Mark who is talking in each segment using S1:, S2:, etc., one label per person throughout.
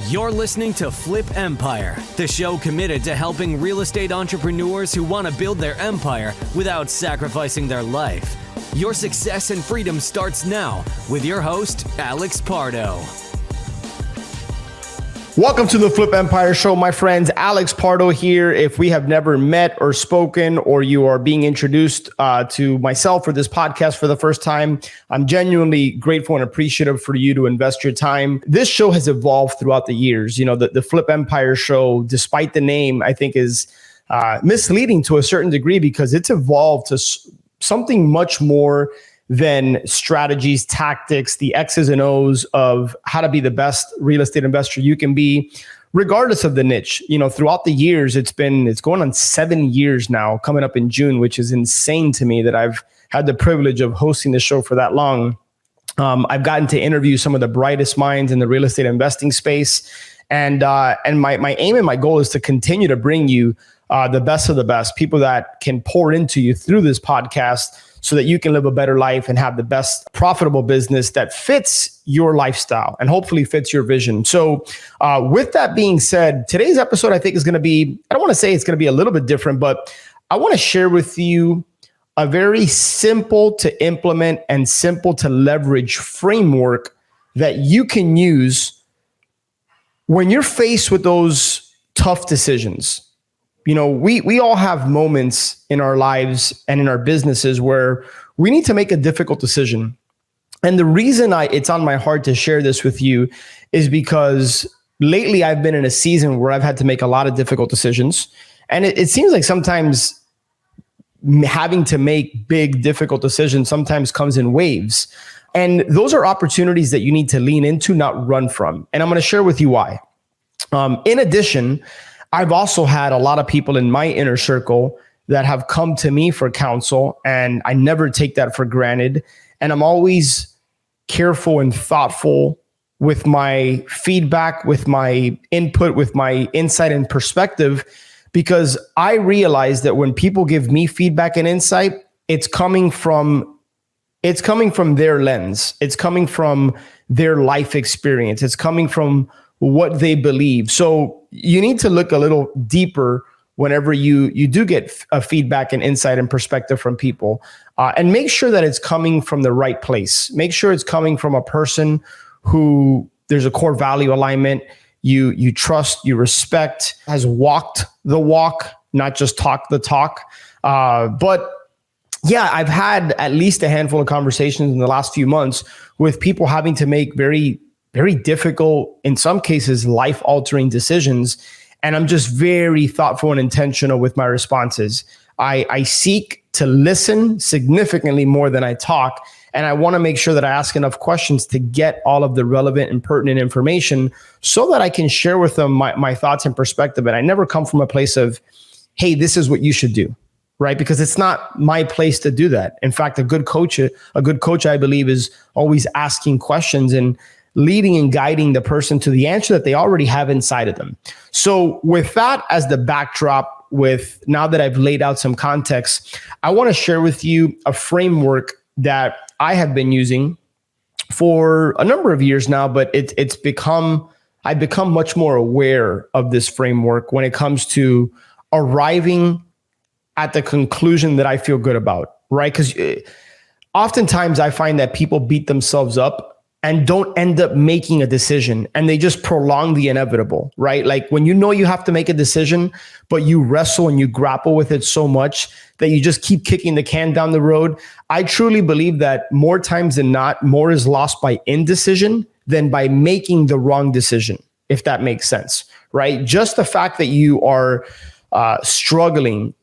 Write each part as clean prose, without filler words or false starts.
S1: You're listening to Flip Empire, the show committed to helping real estate entrepreneurs who want to build their empire without sacrificing their life. Your success and freedom starts now with your host, Alex Pardo.
S2: Welcome to the Flip Empire Show, my friends. Alex Pardo here. If we have never met or spoken, or you are being introduced to myself or this podcast for the first time, I'm genuinely grateful and appreciative for you to invest your time. This show has evolved throughout the years. You know, the Flip Empire Show, despite the name, I think is misleading to a certain degree because it's evolved to something much more than strategies, tactics, the X's and O's of how to be the best real estate investor you can be, regardless of the niche. You know, throughout the years, it's going on 7 years now, coming up in June, which is insane to me that I've had the privilege of hosting the show for that long. I've gotten to interview some of the brightest minds in the real estate investing space. And my aim and my goal is to continue to bring you the best of the best, people that can pour into you through this podcast so that you can live a better life and have the best profitable business that fits your lifestyle and hopefully fits your vision. So with that being said, today's episode, I think is going to be, I don't want to say it's going to be a little bit different, but I want to share with you a very simple to implement and simple to leverage framework that you can use when you're faced with those tough decisions. You know, we all have moments in our lives and in our businesses where we need to make a difficult decision. And the reason it's on my heart to share this with you is because lately I've been in a season where I've had to make a lot of difficult decisions. And it seems like sometimes having to make big, difficult decisions sometimes comes in waves. And those are opportunities that you need to lean into, not run from. And I'm going to share with you why. In addition, I've also had a lot of people in my inner circle that have come to me for counsel, and I never take that for granted. And I'm always careful and thoughtful with my feedback, with my input, with my insight and perspective, because I realize that when people give me feedback and insight, it's coming from their lens. It's coming from their life experience. It's coming from what they believe. So you need to look a little deeper whenever you do get a feedback and insight and perspective from people, and make sure that it's coming from the right place. Make sure it's coming from a person who there's a core value alignment, you trust, you respect, has walked the walk, not just talk the talk. But yeah, I've had at least a handful of conversations in the last few months with people having to make very difficult, in some cases, life-altering decisions. And I'm just very thoughtful and intentional with my responses. I seek to listen significantly more than I talk. And I want to make sure that I ask enough questions to get all of the relevant and pertinent information so that I can share with them my thoughts and perspective. And I never come from a place of, hey, this is what you should do, right? Because it's not my place to do that. In fact, a good coach, I believe, is always asking questions and leading and guiding the person to the answer that they already have inside of them. So with that as the backdrop, with now that I've laid out some context, I want to share with you a framework that I have been using for a number of years now, but I've become much more aware of this framework when it comes to arriving at the conclusion that I feel good about, right? Because oftentimes I find that people beat themselves up and don't end up making a decision, and they just prolong the inevitable, right? Like when you know you have to make a decision, but you wrestle and you grapple with it so much that you just keep kicking the can down the road. I truly believe that more times than not, more is lost by indecision than by making the wrong decision, if that makes sense, right? Just the fact that you are struggling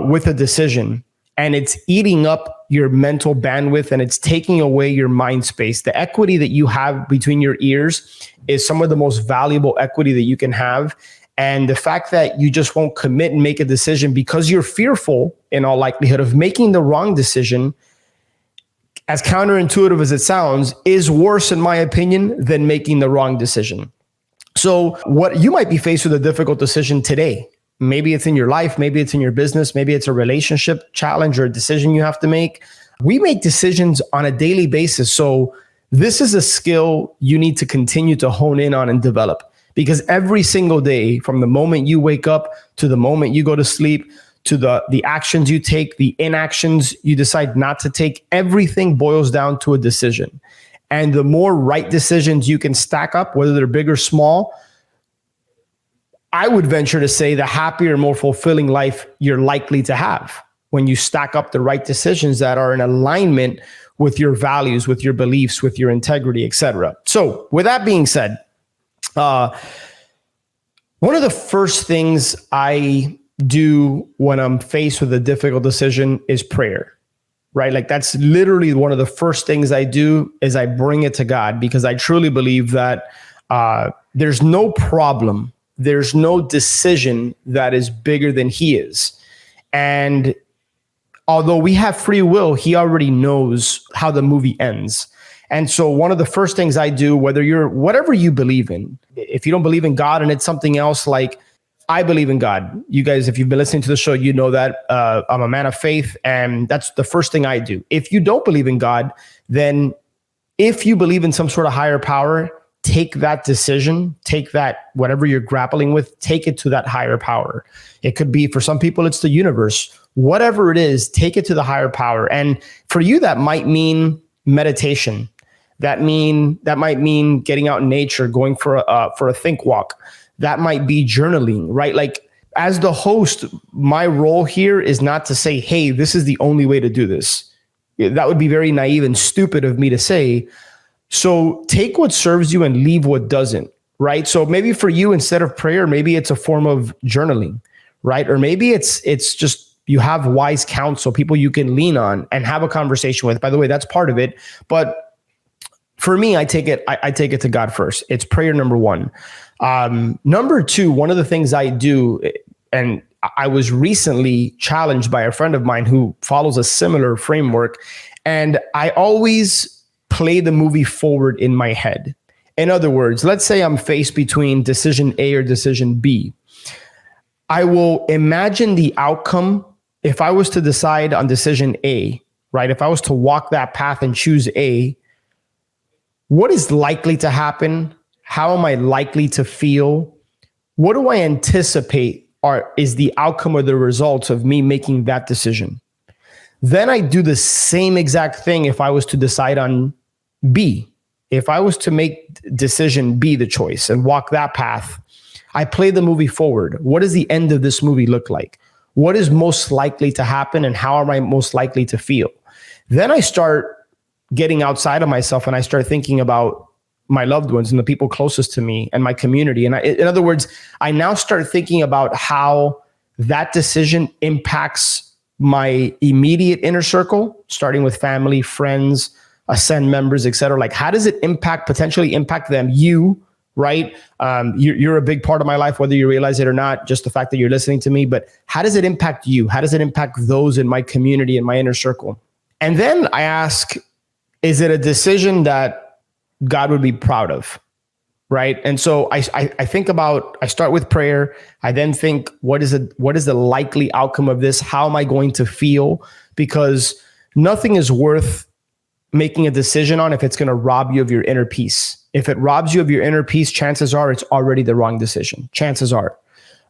S2: with a decision and it's eating up your mental bandwidth and it's taking away your mind space. The equity that you have between your ears is some of the most valuable equity that you can have. And the fact that you just won't commit and make a decision because you're fearful, in all likelihood, of making the wrong decision, as counterintuitive as it sounds, is worse, in my opinion, than making the wrong decision. So what you might be faced with a difficult decision today. Maybe it's in your life, maybe it's in your business, maybe it's a relationship challenge or a decision you have to make. We make decisions on a daily basis. So this is a skill you need to continue to hone in on and develop, because every single day, from the moment you wake up to the moment you go to sleep, to the actions you take, the inactions you decide not to take, everything boils down to a decision. And the more right decisions you can stack up, whether they're big or small, I would venture to say the happier, more fulfilling life you're likely to have when you stack up the right decisions that are in alignment with your values, with your beliefs, with your integrity, etc. So with that being said, one of the first things I do when I'm faced with a difficult decision is prayer, right? Like that's literally one of the first things I do is I bring it to God, because I truly believe that there's no problem, there's no decision that is bigger than He is. And although we have free will, He already knows how the movie ends. And so one of the first things I do, whatever you believe in, if you don't believe in God and it's something else, like I believe in God. You guys, if you've been listening to the show, you know that I'm a man of faith, and that's the first thing I do. If you don't believe in God, then if you believe in some sort of higher power, take that decision, take that, whatever you're grappling with, take it to that higher power. It could be, for some people, it's the universe. Whatever it is, take it to the higher power. And for you, that might mean meditation. That might mean getting out in nature, going for a think walk. That might be journaling, right? Like as the host, my role here is not to say, hey, this is the only way to do this. That would be very naive and stupid of me to say. So take what serves you and leave what doesn't, right? So maybe for you, instead of prayer, maybe it's a form of journaling, right? Or maybe it's just you have wise counsel, people you can lean on and have a conversation with. By the way, that's part of it. But for me, I take it to God first. It's prayer, number one. Number two, one of the things I do, and I was recently challenged by a friend of mine who follows a similar framework, and I always play the movie forward in my head. In other words, let's say I'm faced between decision A or decision B. I will imagine the outcome if I was to decide on decision A, right? If I was to walk that path and choose A, what is likely to happen? How am I likely to feel? What do I anticipate is the outcome or the results of me making that decision? Then I do the same exact thing if I was to decide on B. If I was to make decision B the choice and walk that path, I play the movie forward. What does the end of this movie look like? What is most likely to happen and how am I most likely to feel? Then I start getting outside of myself and I start thinking about my loved ones and the people closest to me and my community. And in other words, I now start thinking about how that decision impacts my immediate inner circle, starting with family, friends, Ascend members, et cetera. Like, how does it potentially impact them? You, right? You're a big part of my life, whether you realize it or not, just the fact that you're listening to me. But how does it impact you? How does it impact those in my community and my inner circle? And then I ask, is it a decision that God would be proud of? Right. And so I start with prayer. I then think, what is the likely outcome of this? How am I going to feel? Because nothing is worth making a decision on if it's going to rob you of your inner peace. If it robs you of your inner peace, chances are it's already the wrong decision. Chances are.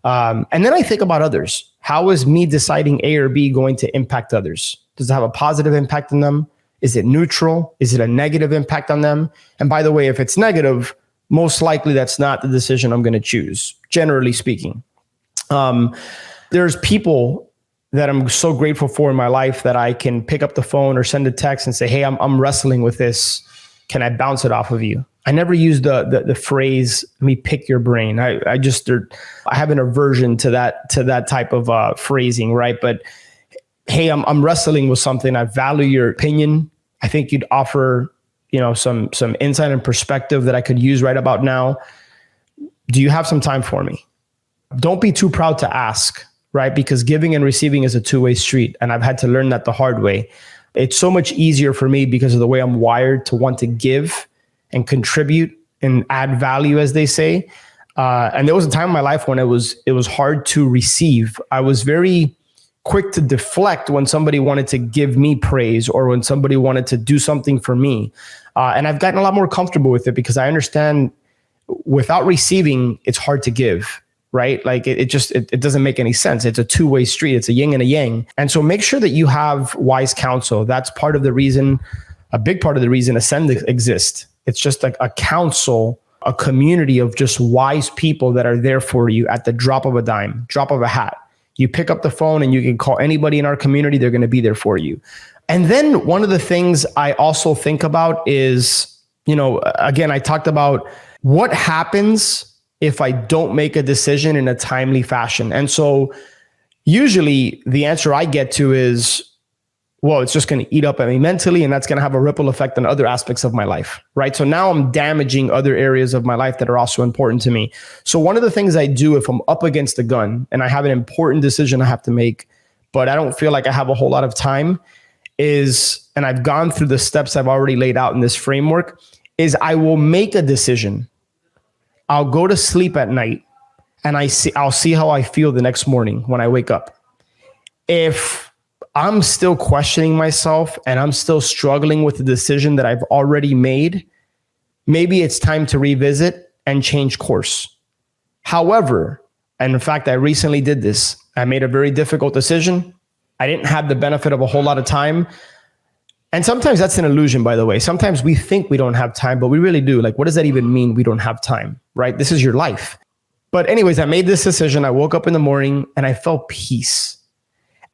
S2: And then I think about others. How is me deciding A or B going to impact others? Does it have a positive impact on them? Is it neutral? Is it a negative impact on them? And by the way, if it's negative, most likely that's not the decision I'm going to choose, generally speaking. There's people that I'm so grateful for in my life that I can pick up the phone or send a text and say, hey, I'm wrestling with this. Can I bounce it off of you? I never use the phrase, let me pick your brain. I have an aversion to that type of phrasing, right? But hey, I'm wrestling with something. I value your opinion. I think you'd offer, some insight and perspective that I could use right about now. Do you have some time for me? Don't be too proud to ask, right? Because giving and receiving is a two-way street. And I've had to learn that the hard way. It's so much easier for me because of the way I'm wired to want to give and contribute and add value, as they say. And there was a time in my life when it was hard to receive. I was very quick to deflect when somebody wanted to give me praise or when somebody wanted to do something for me. And I've gotten a lot more comfortable with it because I understand without receiving, it's hard to give, right? Like it doesn't make any sense. It's a two-way street. It's a yin and a yang. And so make sure that you have wise counsel. That's part of the reason, a big part of the reason Ascend exists. It's just like a council, a community of just wise people that are there for you at the drop of a dime, drop of a hat. You pick up the phone and you can call anybody in our community. They're going to be there for you. And then one of the things I also think about is, again, I talked about what happens if I don't make a decision in a timely fashion. And so usually the answer I get to is, well, it's just going to eat up at me mentally, and that's going to have a ripple effect on other aspects of my life, right? So now I'm damaging other areas of my life that are also important to me. So one of the things I do if I'm up against the gun and I have an important decision I have to make, but I don't feel like I have a whole lot of time is, and I've gone through the steps I've already laid out in this framework, is I will make a decision. I'll go to sleep at night and I'll see how I feel the next morning when I wake up. If I'm still questioning myself and I'm still struggling with the decision that I've already made, maybe it's time to revisit and change course. However, and in fact, I recently did this. I made a very difficult decision. I didn't have the benefit of a whole lot of time. And sometimes that's an illusion, by the way. Sometimes we think we don't have time, but we really do. Like, what does that even mean? We don't have time, right? This is your life. But anyways, I made this decision. I woke up in the morning and I felt peace.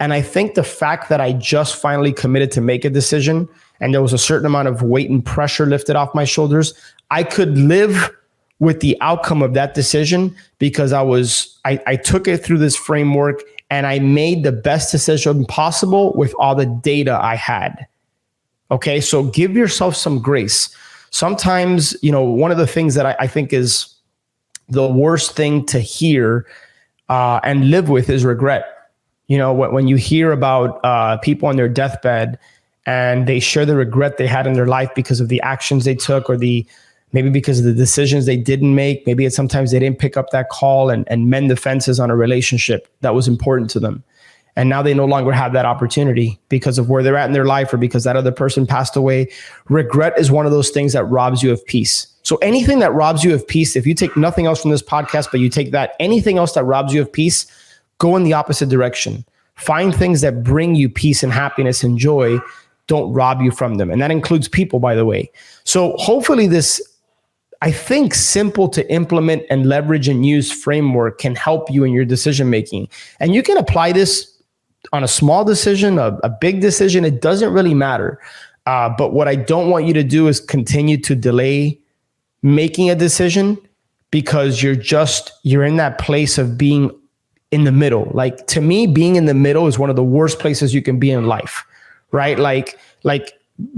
S2: And I think the fact that I just finally committed to make a decision and there was a certain amount of weight and pressure lifted off my shoulders, I could live with the outcome of that decision because I took it through this framework and I made the best decision possible with all the data I had. Okay, so give yourself some grace. Sometimes, one of the things that I think is the worst thing to hear and live with is regret. When you hear about people on their deathbed and they share the regret they had in their life because of the actions they took or maybe because of the decisions they didn't make, maybe it's sometimes they didn't pick up that call and mend the fences on a relationship that was important to them. And now they no longer have that opportunity because of where they're at in their life or because that other person passed away. Regret is one of those things that robs you of peace. So anything that robs you of peace, if you take nothing else from this podcast, but you take that, anything else that robs you of peace, go in the opposite direction. Find things that bring you peace and happiness and joy. Don't rob you from them. And that includes people, by the way. So hopefully this, I think, simple to implement and leverage and use framework can help you in your decision making. And you can apply this on a small decision, a big decision. It doesn't really matter. But what I don't want you to do is continue to delay making a decision because you're in that place of being in the middle. Like, to me, being in the middle is one of the worst places you can be in life, right? Like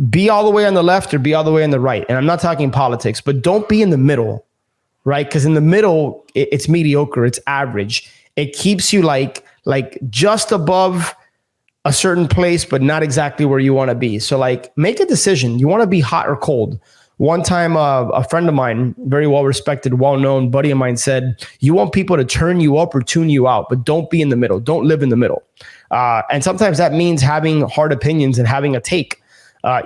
S2: be all the way on the left or be all the way on the right. And I'm not talking politics, but don't be in the middle, right? Because in the middle, it's mediocre, it's average. It keeps you like just above a certain place, but not exactly where you want to be. So make a decision. You want to be hot or cold. One time, a friend of mine, very well-respected, well-known buddy of mine said, you want people to turn you up or tune you out, but don't be in the middle. Don't live in the middle. And sometimes that means having hard opinions and having a take,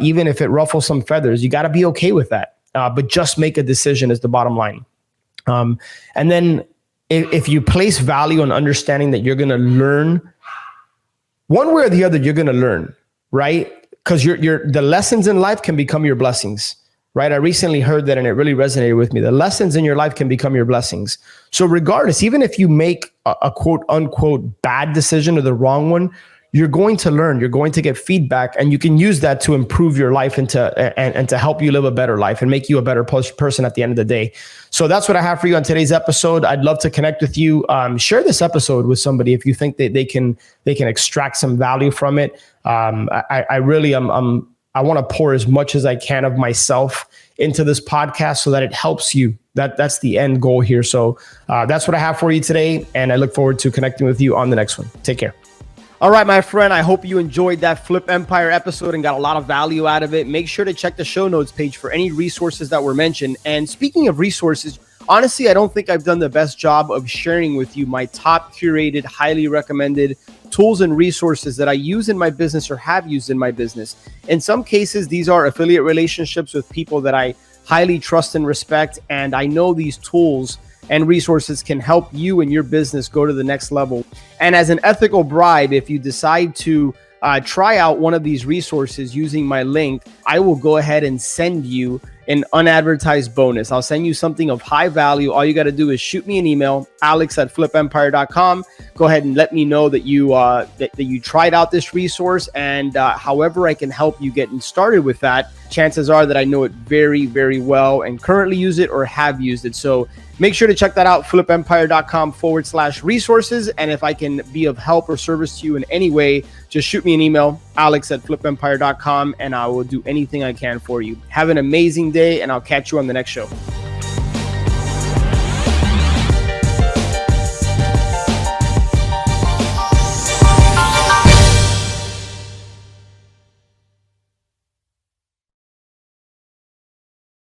S2: even if it ruffles some feathers. You got to be okay with that. But just make a decision is the bottom line. And then if you place value on understanding that you're going to learn, one way or the other, you're going to learn, right? Because the lessons in life can become your blessings. Right? I recently heard that and it really resonated with me. The lessons in your life can become your blessings. So regardless, even if you make a quote unquote bad decision or the wrong one, you're going to learn, you're going to get feedback, and you can use that to improve your life and to help you live a better life and make you a better person at the end of the day. So that's what I have for you on today's episode. I'd love to connect with you. Share this episode with somebody if you think that they can extract some value from it. I want to pour as much as I can of myself into this podcast so that it helps you. That's the end goal here. So that's what I have for you today. And I look forward to connecting with you on the next one. Take care. All right, my friend, I hope you enjoyed that Flip Empire episode and got a lot of value out of it. Make sure to check the show notes page for any resources that were mentioned. And speaking of resources, honestly, I don't think I've done the best job of sharing with you my top curated, highly recommended tools and resources that I use in my business or have used in my business. In some cases, these are affiliate relationships with people that I highly trust and respect. And I know these tools and resources can help you and your business go to the next level. And as an ethical bribe, if you decide to try out one of these resources using my link, I will go ahead and send you an unadvertised bonus. I'll send you something of high value. All you got to do is shoot me an email, alex@flipempire.com. Go ahead and let me know that you that you tried out this resource, and however I can help you getting started with that, chances are that I know it very, very well and currently use it or have used it. So make sure to check that out, flipempire.com/resources. And if I can be of help or service to you in any way, just shoot me an email, alex@flipempire.com, and I will do anything I can for you. Have an amazing day, and I'll catch you on the next show.